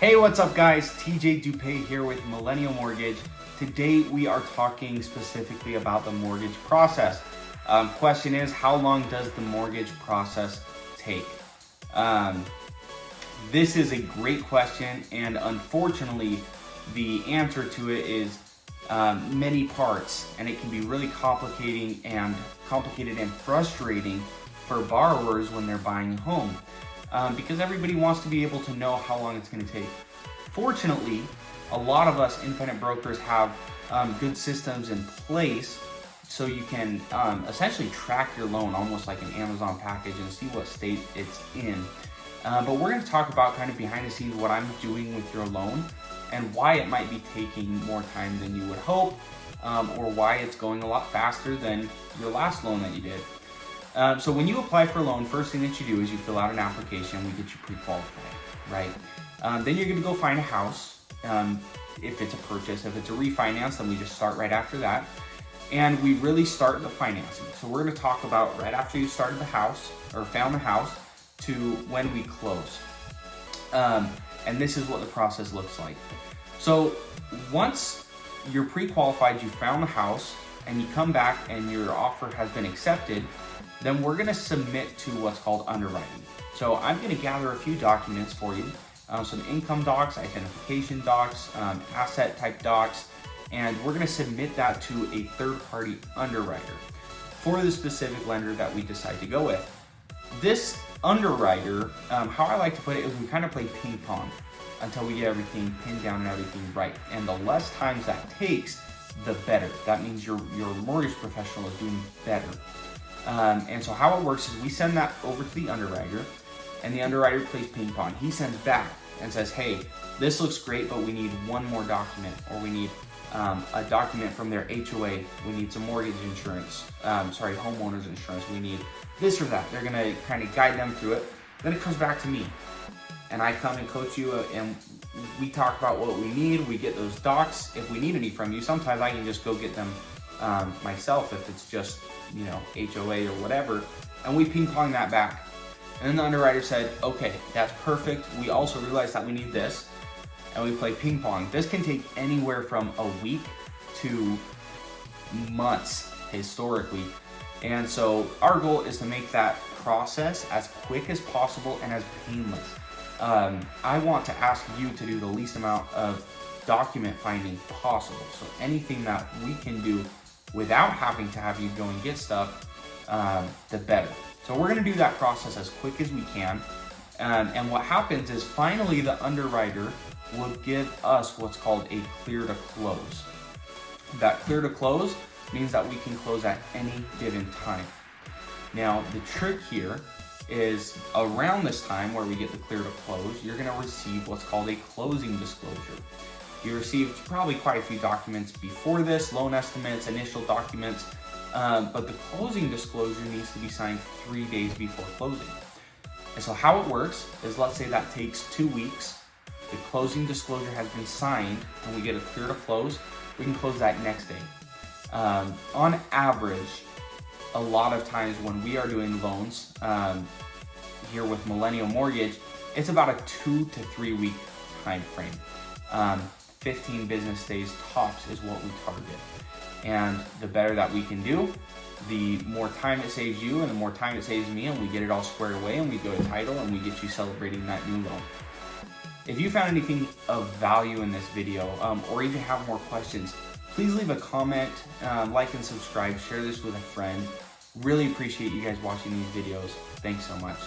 Hey, what's up guys? TJ Dupay here with Millennial Mortgage. Today we are talking specifically about the mortgage process. Question is, how long does the mortgage process take? This is a great question, and unfortunately the answer to it is many parts, and it can be really complicated and frustrating for borrowers when they're buying a home. Because everybody wants to be able to know how long it's going to take. Fortunately, a lot of us independent brokers have good systems in place so you can essentially track your loan almost like an Amazon package and see what state it's in. But we're going to talk about kind of behind the scenes what I'm doing with your loan and why it might be taking more time than you would hope, or why it's going a lot faster than your last loan that you did. So when you apply for a loan, first thing that you do is you fill out an application. We get you pre-qualified, right? Then you're going to go find a house. If it's a purchase, if it's a refinance, then we just start right after that. And we really start the financing. So we're going to talk about right after you started the house or found the house to when we close. And this is what the process looks like. So once you're pre-qualified, you found the house, and you come back and your offer has been accepted, then we're going to submit to what's called underwriting. So I'm going to gather a few documents for you, some income docs, identification docs, asset type docs, and we're going to submit that to a third-party underwriter for the specific lender that we decide to go with. This underwriter, how I like to put it is we kind of play ping pong until we get everything pinned down and everything right. And the less times that takes, the better. That means your mortgage professional is doing better. And so how it works is we send that over to the underwriter, and the underwriter plays ping pong. He sends back and says, hey, this looks great, but we need one more document, or we need a document from their HOA. We need some mortgage insurance, homeowner's insurance. We need this or that. They're gonna kind of guide them through it. Then it comes back to me, and I come and coach you, and we talk about what we need. We get those docs. If we need any from you, sometimes I can just go get them myself if it's just, HOA or whatever, and we ping pong that back. And then the underwriter said, okay, that's perfect. We also realize that we need this, and we play ping pong. This can take anywhere from a week to months historically. And so our goal is to make that process as quick as possible and as painless. I want to ask you to do the least amount of document finding possible. So anything that we can do without having to have you go and get stuff, the better. So we're going to do that process as quick as we can. And what happens is finally the underwriter will give us what's called a clear to close. That clear to close means that we can close at any given time. Now, the trick here is around this time where we get the clear to close, you're going to receive what's called a closing disclosure. You received probably quite a few documents before this, loan estimates, initial documents, but the closing disclosure needs to be signed 3 days before closing. And so how it works is, let's say that takes 2 weeks, the closing disclosure has been signed, and we get a clear to close, we can close that next day. On average, a lot of times when we are doing loans here with Millennial Mortgage, it's about a 2 to 3 week time frame. 15 business days tops is what we target. And the better that we can do, the more time it saves you and the more time it saves me, and we get it all squared away and we go to title and we get you celebrating that new loan. If you found anything of value in this video, or even have more questions, please leave a comment, like and subscribe, share this with a friend. Really appreciate you guys watching these videos. Thanks so much.